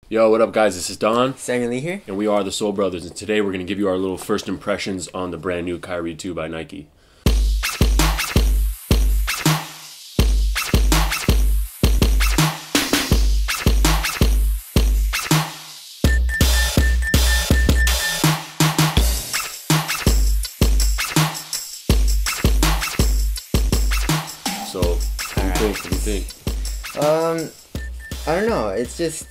Yo, what up guys? This is Don. Samuel Lee here. And we are the Soul Brothers, and today we're going to give you our little first impressions on the brand new Kyrie 2 by Nike. So, what do you think? I don't know. It's just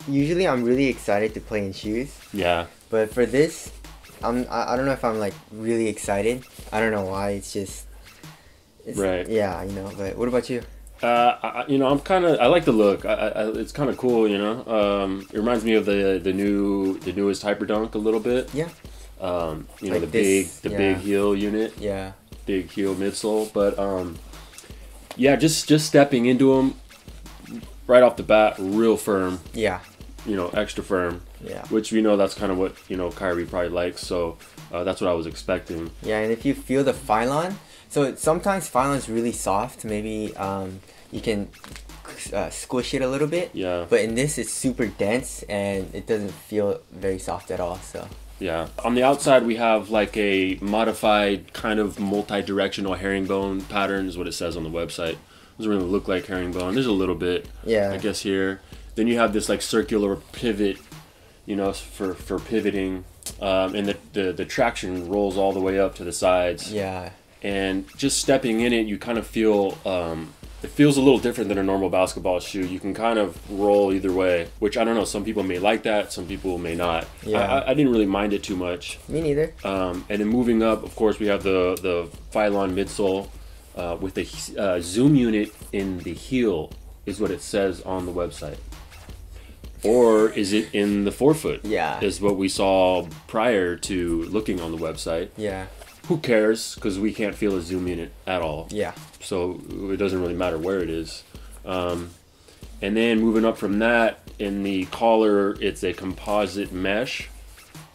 usually I'm really excited to play in shoes, Yeah. but for this, I don't know if I'm like really excited. I don't know why. It's Right. Yeah, But what about you? I like the look. It's kind of cool, It reminds me of the newest Hyperdunk a little bit. Yeah. The Like big heel unit, Yeah. big heel midsole. But yeah, just stepping into them right off the bat, real firm. Yeah. Extra firm. Yeah. Which we know that's kind of what Kyrie probably likes. So that's what I was expecting. Yeah, and if you feel the phylon, so sometimes phylon's really soft. Maybe you can squish it a little bit. Yeah. But in this, it's super dense and it doesn't feel very soft at all. So. Yeah. On the outside, we have like a modified kind of multi-directional herringbone pattern is what it says on the website. Doesn't really look like herringbone. There's a little bit, Yeah. I guess, here. Then you have this like circular pivot, for pivoting. And the traction rolls all the way up to the sides. Yeah. And just stepping in it, you kind of feel, it feels a little different than a normal basketball shoe. You can kind of roll either way, which I don't know. Some people may like that. Some people may not. Yeah. I didn't really mind it too much. Me neither. And then moving up, of course, we have the Phylon midsole with the zoom unit in the heel is what it says on the website. Or is it in the forefoot? Yeah. Is what we saw prior to looking on the website. Yeah. Who cares? Because we can't feel a zoom unit at all. Yeah. So it doesn't really matter where it is. And then moving up from that, in the collar, it's a composite mesh,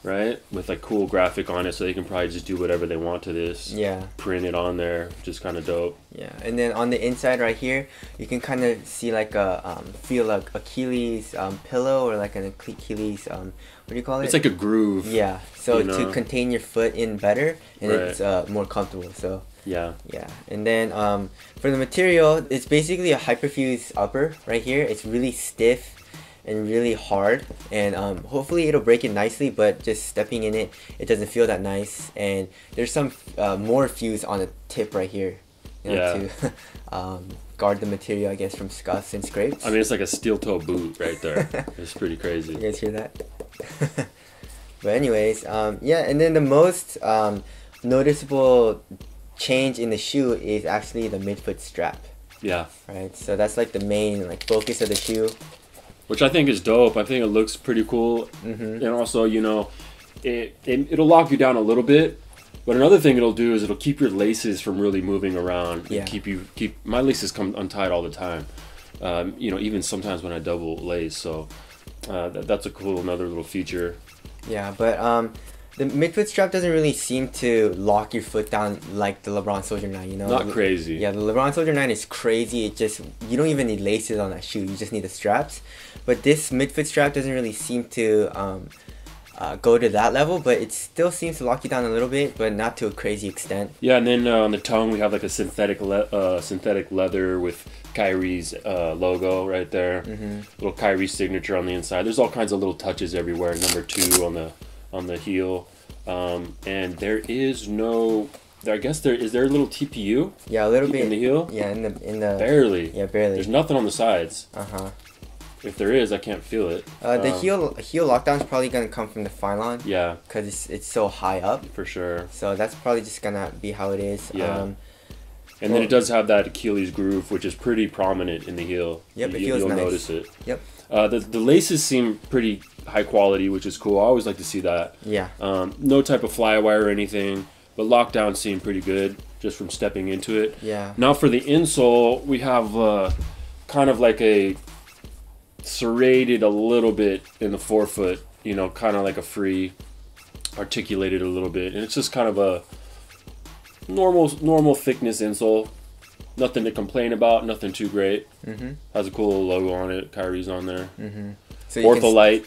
right? With a cool graphic on it, so they can probably just do whatever they want to this. Yeah. Print it on there, just kind of dope. Yeah. And then on the inside right here, you can kind of see like a feel like Achilles pillow or like an Achilles what do you call it? It's like a groove. Yeah. So you know? to contain your foot in better, and Right. it's more comfortable. So. Yeah. Yeah, and then for the material, it's basically a hyperfuse upper right here. It's really stiff and really hard, and hopefully it'll break it nicely, but just stepping in it, it doesn't feel that nice. And there's some more fuse on the tip right here, Yeah. to guard the material, I guess, from scuffs and scrapes. I mean, it's like a steel toe boot right there. It's pretty crazy. You guys hear that? But anyways, yeah, and then the most noticeable change in the shoe is actually the midfoot strap, Yeah. right? So that's like the main like focus of the shoe. Which I think is dope. I think it looks pretty cool. Mm-hmm. And also, it'll lock you down a little bit. But another thing it'll do is it'll keep your laces from really moving around. Yeah. Keep my laces come untied all the time. Even sometimes when I double lace. So that's a cool another little feature. Yeah, but the midfoot strap doesn't really seem to lock your foot down like the LeBron Soldier 9, Not crazy. Yeah, the LeBron Soldier 9 is crazy. You don't even need laces on that shoe. You just need the straps. But this midfoot strap doesn't really seem to go to that level, but it still seems to lock you down a little bit, but not to a crazy extent. Yeah, and then on the tongue we have like a synthetic leather with Kyrie's logo right there. Mm-hmm. Little Kyrie signature on the inside. There's all kinds of little touches everywhere. Number 2 on the heel, and there is no. I guess is there a little TPU? Yeah, a little bit in the heel. Yeah, in the Barely. Yeah, barely. There's nothing on the sides. If there is, I can't feel it. The heel lockdown is probably gonna come from the phylon. Yeah, because it's so high up. for sure. So that's probably just gonna be how it is. Yeah. And then it does have that Achilles groove, which is pretty prominent in the heel. Yep, it feels You'll nice. notice it. Yep. The laces seem pretty high quality, which is cool. I always like to see that. Yeah. No type of fly wire or anything, but lockdown seemed pretty good just from stepping into it. Yeah. Now for the insole, we have kind of like a serrated a little bit in the forefoot, kind of like a free, articulated a little bit, and it's just kind of a normal thickness insole. Nothing to complain about. Nothing too great. Mm-hmm. Has a cool little logo on it. Kyrie's on there. Mm-hmm. So you Ortholite.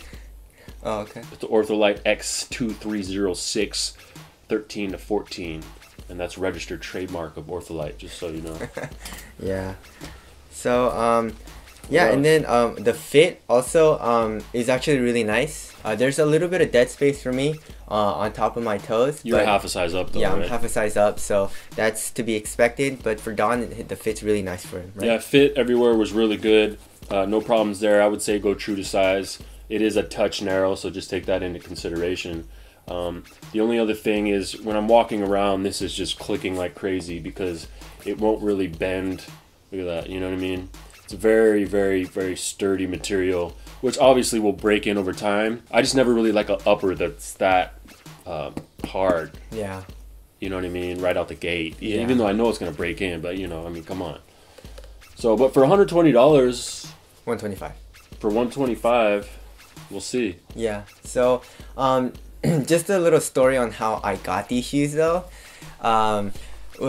Oh, okay. It's the Ortholite X2306 13 to 14. And that's registered trademark of Ortholite, just so you know. Yeah. So, yeah, and then the fit also is actually really nice. There's a little bit of dead space for me on top of my toes. You're half a size up, though, yeah, I'm right? half a size up, so that's to be expected. But for Don, the fit's really nice for him, right? Yeah, fit everywhere was really good. No problems there. I would say go true to size. It is a touch narrow, so just take that into consideration. The only other thing is when I'm walking around, this is just clicking like crazy because it won't really bend. Look at that, you know what I mean? It's a very, very, very sturdy material, which obviously will break in over time. I just never really like an upper that's that hard. Yeah. You know what I mean? Right out the gate. Yeah. Even though I know it's going to break in, but you know, I mean, come on. So, but for $120, 125. for 125, we'll see. Yeah. So, just a little story on how I got these shoes though.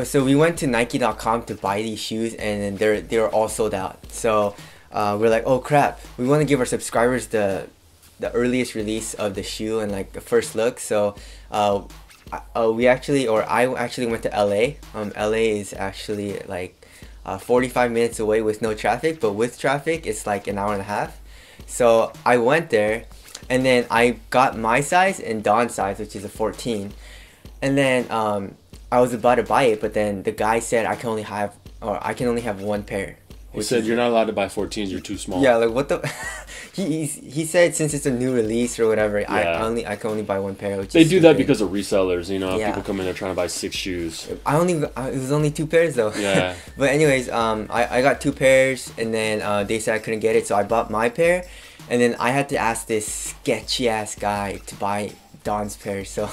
So we went to Nike.com to buy these shoes, and then they were all sold out. So we're like, oh crap, we want to give our subscribers the earliest release of the shoe and like the first look. So I actually went to LA. LA is actually like 45 minutes away with no traffic, but with traffic it's like an hour and a half. So I went there, and then I got my size and Don's size, which is a 14, and then I was about to buy it, but then the guy said I can only have one pair. He said you're not allowed to buy 14s. You're too small. Yeah, like what the? he said since it's a new release or whatever, Yeah. I can only buy one pair. Which They is do that stupid. because of resellers. You know, Yeah. people come in there trying to buy 6 shoes. it was only 2 pairs though. Yeah. But anyways, I got 2 pairs, and then they said I couldn't get it, so I bought my pair, and then I had to ask this sketchy ass guy to buy Don's pair. So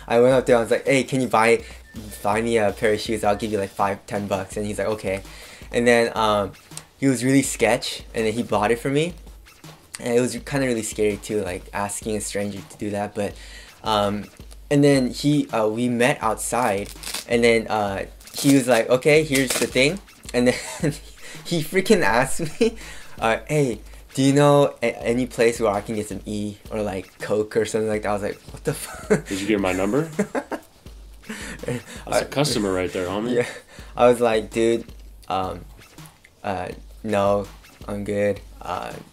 I went up there. I was like, hey, can you buy me a pair of shoes? I'll give you like $5-10, and he's like, okay. And then he was really sketch, and then he bought it for me, and it was kind of really scary too, like asking a stranger to do that. But and then we met outside, and then he was like, okay, here's the thing, and then he freaking asked me, hey, do you know any place where I can get some E or like Coke or something like that? I was like, what the fuck? Did you give my number? That's a customer right there, homie. Yeah, I was like, dude, no, I'm good,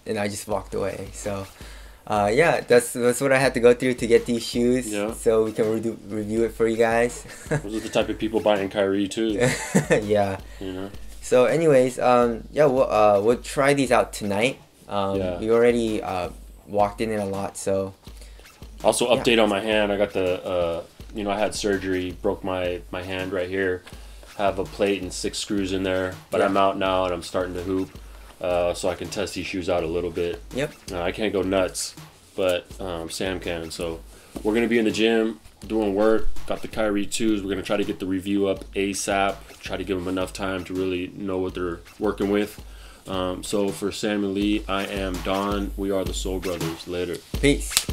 and I just walked away. So, yeah, that's what I had to go through to get these shoes. Yeah. So we can review it for you guys. Those are the type of people buying Kyrie too. Yeah. You know. So, anyways, yeah, we'll try these out tonight. Yeah. We already walked in it a lot, so. Also, update on my hand. I got the, I had surgery, broke my hand right here. Have a plate and 6 screws in there, but Yeah. I'm out now and I'm starting to hoop, so I can test these shoes out a little bit. Yep. I can't go nuts, but Sam can. So we're gonna be in the gym doing work. Got the Kyrie 2s. We're gonna try to get the review up ASAP. Try to give them enough time to really know what they're working with. So for Sam and Lee, I am Don. We are the Soul Brothers. Later. Peace.